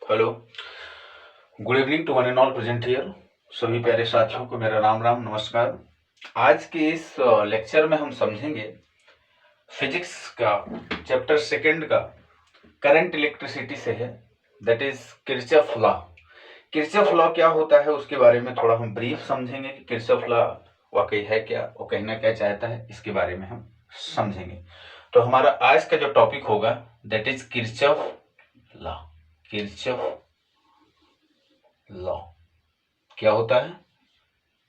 Hello, good evening to one and all present here. सभी प्यारे साथियों को मेरा राम राम नमस्कार। आज के इस लेक्चर में हम समझेंगे फिजिक्स का चैप्टर सेकंड का करंट इलेक्ट्रिसिटी से है, that is Kirchhoff law. Kirchhoff law क्या होता है उसके बारे में थोड़ा हम ब्रीफ समझेंगे कि किरचॉफ लॉ वाकई है क्या, वो कहना क्या चाहता है, इसके बारे में हम समझेंगे। तो हमारा आज का जो टॉपिक होगा that is Kirchhoff law. Kirchhoff law क्या होता है,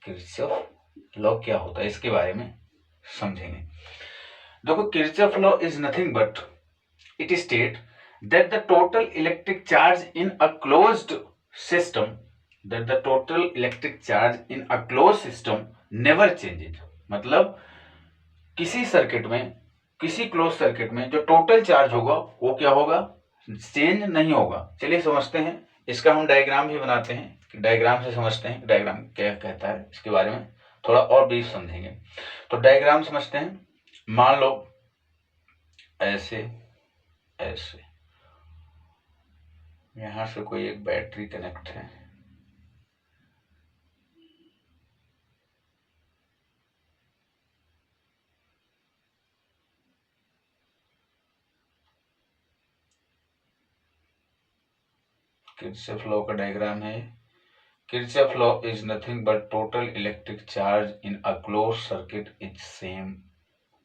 किरचॉफ लॉ क्या होता है, इसके बारे में समझेंगे। देखो, Kirchhoff law is nothing but it state that the total electric charge in a closed system never changes. मतलब किसी सर्किट में, किसी क्लोज सर्किट में जो टोटल चार्ज होगा वो क्या होगा, चेंज नहीं होगा। चलिए समझते हैं, इसका हम डायग्राम भी बनाते हैं, डायग्राम से समझते हैं डायग्राम क्या कहता है, इसके बारे में थोड़ा और ब्रीफ समझेंगे। तो डायग्राम समझते हैं। मान लो ऐसे ऐसे यहां से कोई एक बैटरी कनेक्ट है, किरचॉफ लॉ का डायग्राम है। Kirchhoff law is nothing but total electric charge in a close circuit is same.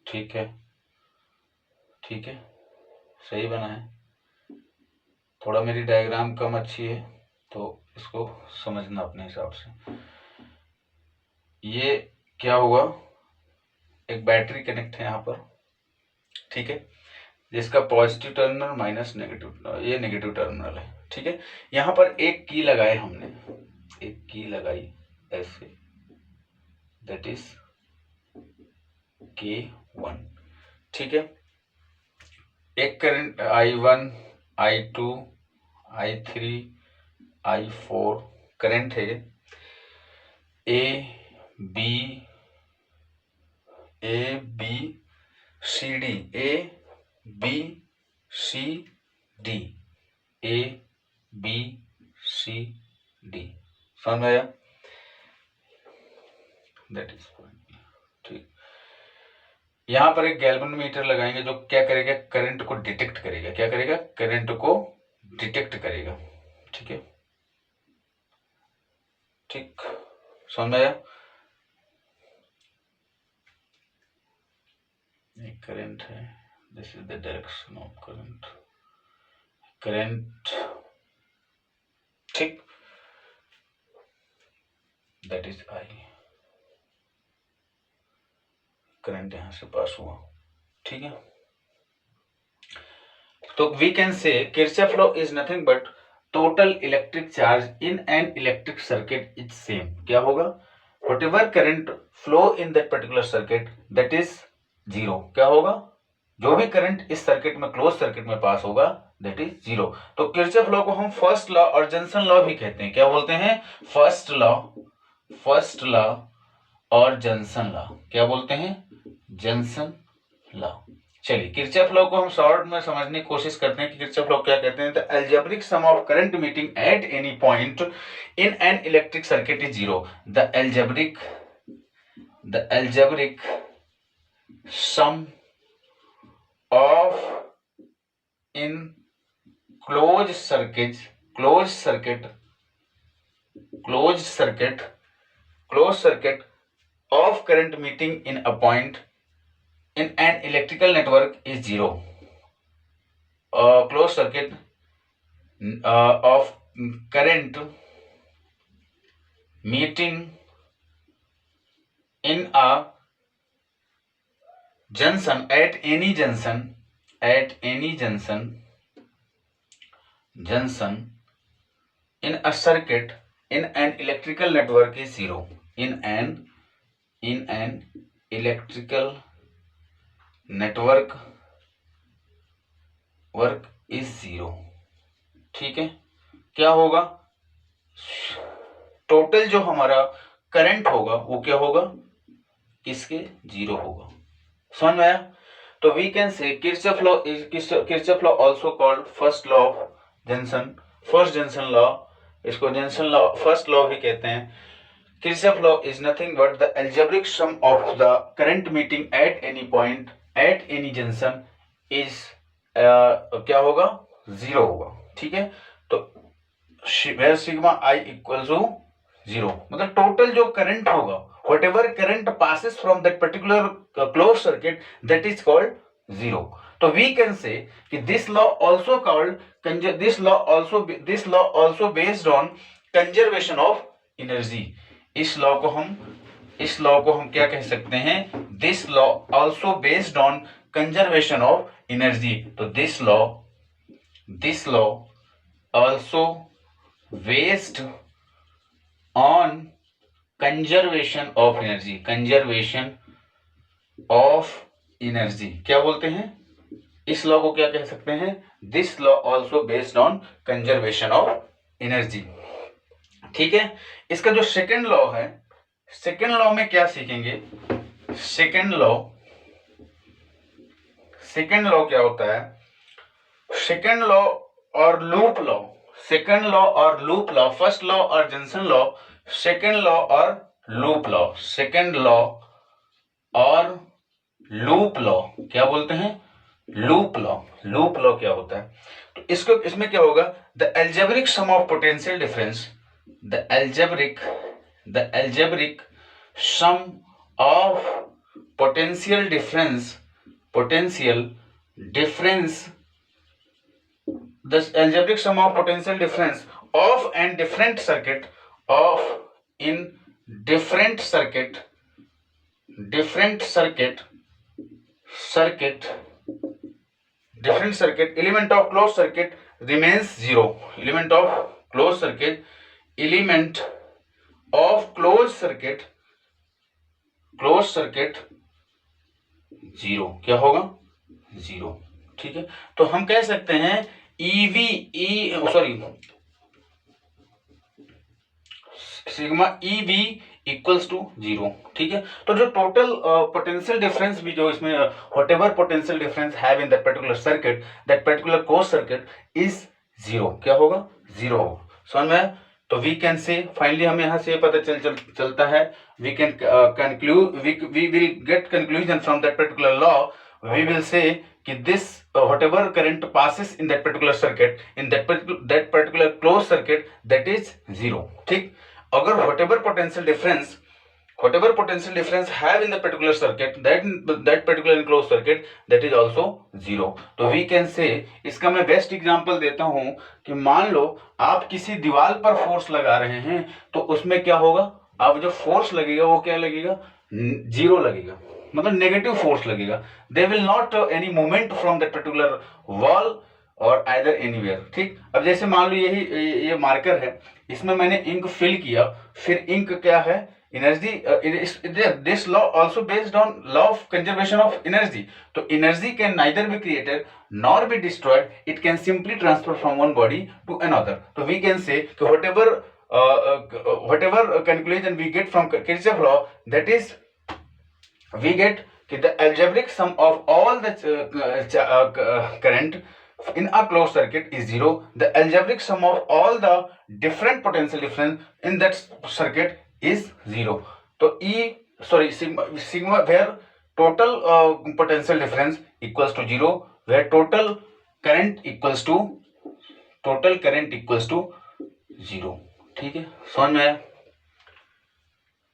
ठीक है, ठीक है, सही बना है। थोड़ा मेरी डायग्राम कम अच्छी है तो इसको समझना अपने हिसाब से। ये क्या हुआ, एक बैटरी कनेक्ट है यहाँ पर, ठीक है, जिसका पॉजिटिव टर्मिनल माइनस नेगेटिव, ये नेगेटिव टर्मिनल है। ठीक है, यहाँ पर एक की लगाए हमने, एक की लगाई ऐसे, दैट इज K1। ठीक है, एक current I1, I2, I3, I4 current है, A B C D, A B C D, A B C D, समझ में आया? दैट इज ठीक। यहां पर एक गैल्वेनोमीटर लगाएंगे जो क्या करेगा, करंट को डिटेक्ट करेगा। क्या करेगा, करंट को डिटेक्ट करेगा। ठीक है, ठीक, समझ में आया? एक करंट है, this is the direction of current, current, ठीक, दैट इज आई, करंट यहां से पास हुआ। ठीक है, तो we can say Kirchhoff law is nothing but total electric charge in an electric circuit is same. क्या होगा, whatever current flow in that particular circuit that is zero. क्या होगा, जो भी करंट इस सर्किट में, क्लोज सर्किट में पास होगा दैट इज जीरो। तो किरचॉफ लॉ को हम फर्स्ट लॉ और जॉनसन लॉ भी कहते हैं। क्या बोलते हैं, फर्स्ट लॉ और जॉनसन लॉ। क्या बोलते हैं, जॉनसन लॉ। चलिए, किरचॉफ लॉ को हम शॉर्ट में समझने की कोशिश करते हैं कि किरचॉफ लॉ क्या कहते हैं। The algebraic sum of current meeting at any point in an electric circuit is zero. The algebraic sum of in closed circuit of current meeting in a point in an electrical network is zero. Closed circuit of current meeting in a junction at any junction in a circuit in an electrical network is zero. In an electrical network is zero. ठीक है, क्या होगा, total जो हमारा current होगा वो क्या होगा, किसके, जीरो होगा। समझ में आया? तो we can say Kirchhoff law also called first law of Johnson, first junction law, इसको जंक्शन लॉ, फर्स्ट लॉ भी कहते हैं. Kirchhoff law is nothing but the algebraic sum of the current meeting at any point at any junction is क्या होगा, zero होगा. ठीक है, तो where sigma I equals to zero, मतलब टोटल जो करंट होगा, whatever current passes from that particular closed circuit, that is called zero. तो we can say कि this law also based on conservation of energy. इस law को हम क्या कह सकते हैं, this law also based on conservation of energy. तो this law also based on conservation of energy. क्या बोलते हैं, इस लॉ को क्या कह सकते हैं, this law also based on conservation of energy. ठीक है, इसका जो सेकेंड लॉ है, सेकेंड लॉ में क्या सीखेंगे, सेकेंड लॉ क्या होता है, सेकेंड लॉ और लूप लॉ, फर्स्ट लॉ और जंक्शन लॉ, सेकेंड लॉ और लूप लॉ, क्या बोलते हैं, लूप लॉ क्या होता है. तो इसमें क्या होगा, the algebraic sum of potential difference, the algebraic sum of potential difference, the algebraic sum of potential difference of and different circuit element of closed circuit remains zero. Element of closed circuit zero, क्या होगा, zero. ठीक है, तो हम कह सकते हैं sigma EV equals to zero. ठीक है, तो जो टोटल पोटेंशियल डिफरेंस भी जो इसमें whatever potential difference have in that particular circuit, that particular closed circuit is zero. क्या होगा, जीरो होगा. समझ में. तो वी कैन से फाइनली हमें यहां से पता चलता है, we can conclude, we will get conclusion from that particular law. We will say कि this whatever current passes in that particular circuit, in that particular close circuit, that is zero. ठीक, अगर whatever potential difference have in the particular circuit, that particular close circuit, that is also zero. तो we can say, इसका मैं best example देता हूं कि मान लो आप किसी दीवार पर फोर्स लगा रहे हैं, तो उसमें क्या होगा, अब जो फोर्स लगेगा वो क्या लगेगा, जीरो लगेगा, मतलब नेगेटिव फोर्स लगेगा. They will not any movement from that particular wall और आइदर एनीवेयर. ठीक, अब जैसे मान लो ये मार्कर है, इसमें मैंने इंक फिल किया, फिर इंक क्या है, energy. This law also based on law of conservation of energy. तो energy can neither be created nor be destroyed, it can simply transfer from one body to another. तो वी कैन से कि whatever conclusion we get from Kirchhoff law, that is we get the algebraic sum of all the current in a closed circuit is zero. The algebraic sum of all the different potential difference in that circuit is zero. So sigma where total potential difference equals to zero, where total current equals to zero. ठीक है, समझ में आया.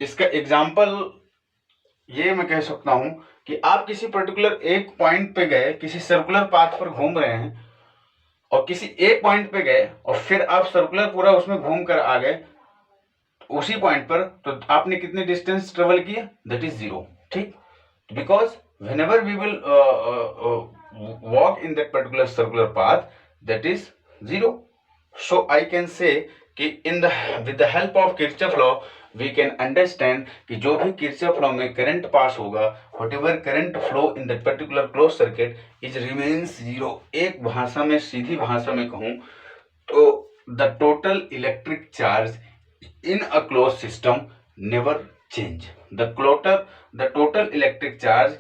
इसका example ये मैं कह सकता हूं कि आप किसी पर्टिकुलर एक पॉइंट पे गए, किसी सर्कुलर पाथ पर घूम रहे हैं, और किसी एक पॉइंट पे गए और फिर आप सर्कुलर पूरा उसमें घूम कर आ गए उसी पॉइंट पर, तो आपने कितने डिस्टेंस ट्रेवल किया, दैट इज जीरो. ठीक, because whenever we will walk in that particular circular path, that is zero. So I can say कि with the help of Kirchhoff law we can understand कि जो भी Kirchhoff law में current pass होगा, whatever current flow in that particular close circuit is remains zero. एक भाषा में, सीधी भाषा में कहूं तो the total electric charge in a close system never change. The total electric charge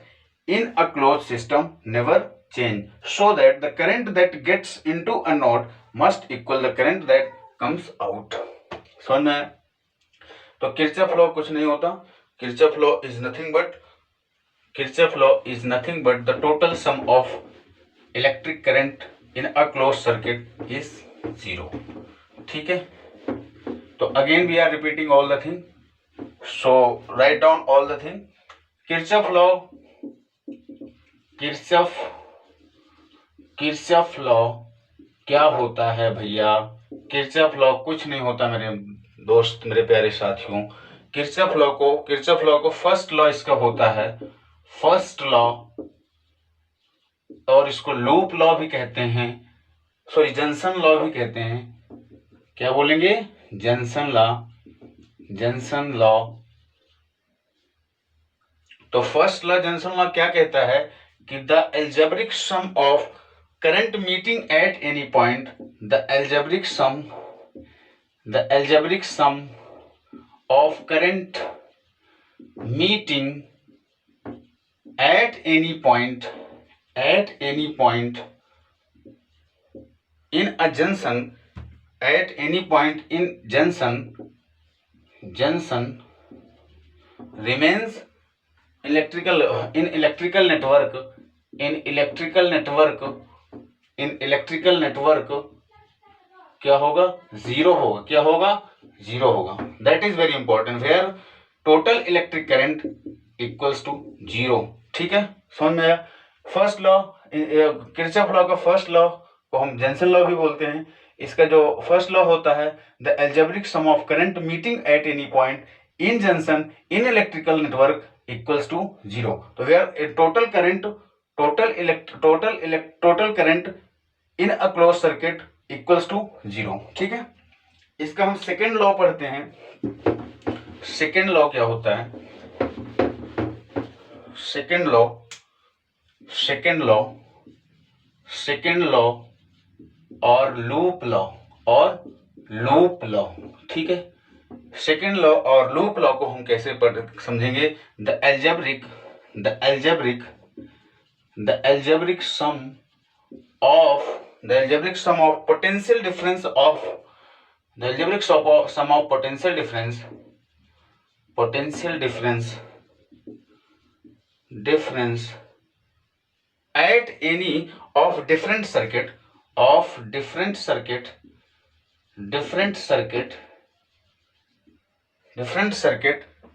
in a close system never change, so that the current that gets into a node must equal the current that comes out. समझ में आया? तो Kirchhoff law कुछ नहीं होता, Kirchhoff law is nothing but the total sum of electric current in a close circuit is 0. ठीक है, तो again we are repeating all the thing, so write down all the thing. Kirchhoff law क्या होता है भैया? Kirchhoff law कुछ नहीं होता मेरे दोस्त, मेरे प्यारे साथियों. किरचॉफ लॉ को फर्स्ट लॉ इसका होता है, फर्स्ट लॉ, और इसको लूप लॉ भी कहते हैं, सॉरी जंक्शन लॉ भी कहते हैं. क्या बोलेंगे? Junction law. तो फर्स्ट लॉ, जंक्शन लॉ क्या कहता है कि the algebraic sum of current meeting at any point, the algebraic sum of current meeting at any point in a junction, at any point in junction remains electrical network क्या होगा? Zero होगा. क्या होगा? Zero होगा. That is very important, where total electric current equals to 0. ठीक है, समझ में आया? फर्स्ट लॉ, किरचॉफ लॉ का फर्स्ट लॉ को हम जंक्शन लॉ भी बोलते हैं. इसका जो फर्स्ट लॉ होता है, the algebraic sum of current meeting at any point in junction in electrical network equals to 0. तो where total current in a close circuit equals to 0. ठीक है, इसका हम सेकेंड लॉ पढ़ते हैं. सेकेंड लॉ क्या होता है? सेकेंड लॉ और लूप लॉ. ठीक है, सेकेंड लॉ और लूप लॉ को हम कैसे समझेंगे? The algebraic sum of potential difference of difference at any of different circuit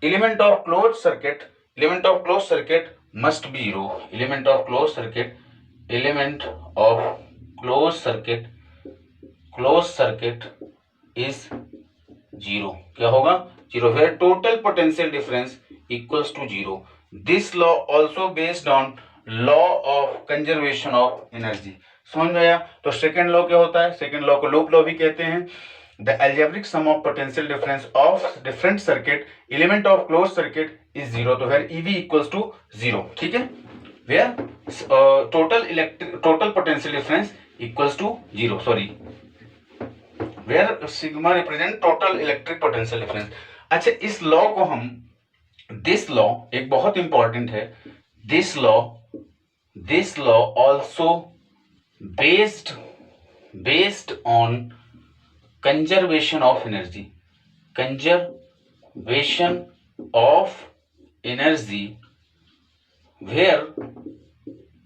element of closed circuit must be 0. element of closed circuit is 0. क्या होगा? 0. where total potential difference equals to 0. This law also based on law of conservation of energy. समझ में आया? तो second law क्या होता है? Second law को लूप लॉ भी कहते हैं. The algebraic sum of potential difference of different circuit element of close circuit is 0. तो वेयर EV इक्वल्स टू 0. ठीक है, where total potential difference equals to 0, sorry, where sigma represent total electric potential difference. अच्छा, इस law को हम, this law एक बहुत important है. This law also based on conservation of energy.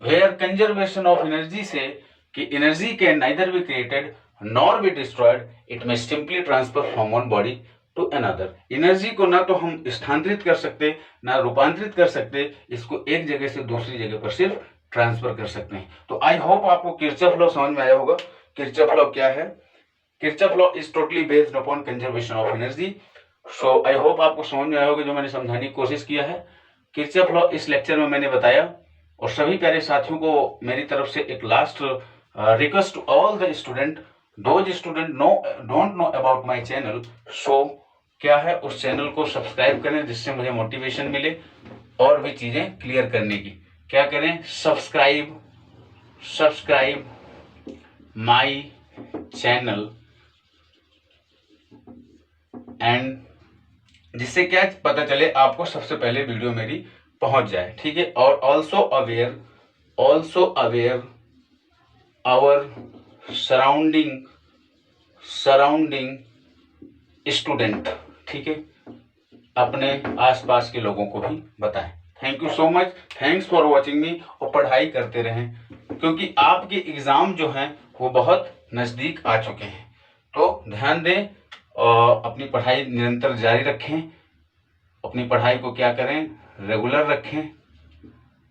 Where conservation of energy से कि energy can neither be created nor be destroyed, it may simply transfer from one body to another. Energy को ना तो हम स्थानांतरित कर सकते, ना रूपांतरित कर सकते, इसको एक जगह से दूसरी जगह पर सिर्फ ट्रांसफर कर सकते हैं. तो आई होप आपको किरचॉफ लॉ समझ में आया होगा. किरचॉफ लॉ क्या है? Kirchhoff law is totally based upon conservation of energy. So I hope आपको समझ में आया होगा जो मैंने समझाने की कोशिश किया है. किरचॉफ लॉ इस लेक्चर में मैंने बताया, और सभी प्यारे साथियों को मेरी तरफ से एक last request to all the student, those student don't know about my channel. So क्या है, उस चैनल को सब्सक्राइब करें जिससे मुझे मोटिवेशन मिले और भी चीजें क्लियर करने की. क्या करें? सब्सक्राइब माय चैनल, एंड जिससे क्या पता चले आपको सबसे पहले वीडियो मेरी पहुंच जाए. ठीक है, और also also aware our surrounding student, ठीक है, अपने आसपास के लोगों को भी बताएं। Thank you so much, thanks for watching मी। और पढ़ाई करते रहें क्योंकि आपके एग्ज़ाम जो हैं वो बहुत नज़दीक आ चुके हैं। तो ध्यान दें और अपनी पढ़ाई निरंतर जारी रखें। अपनी पढ़ाई को क्या करें, रेगुलर रखें।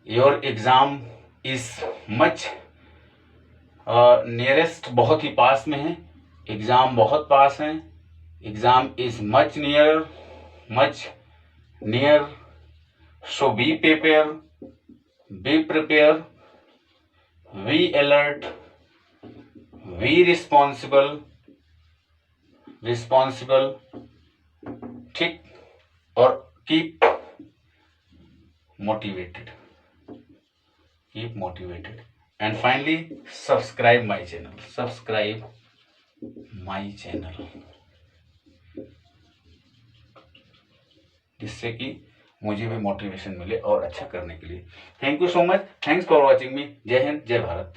Your exam is much nearest, बहुत ही पास में है, एग्ज़ाम बहुत पास हैं, exam is much near. So be prepare, be alert, be responsible, ठीक, और keep motivated and finally subscribe my channel, जिससे कि मुझे भी मोटिवेशन मिले और अच्छा करने के लिए। Thank you so much, thanks for watching मी। जय हिंद, जय भारत।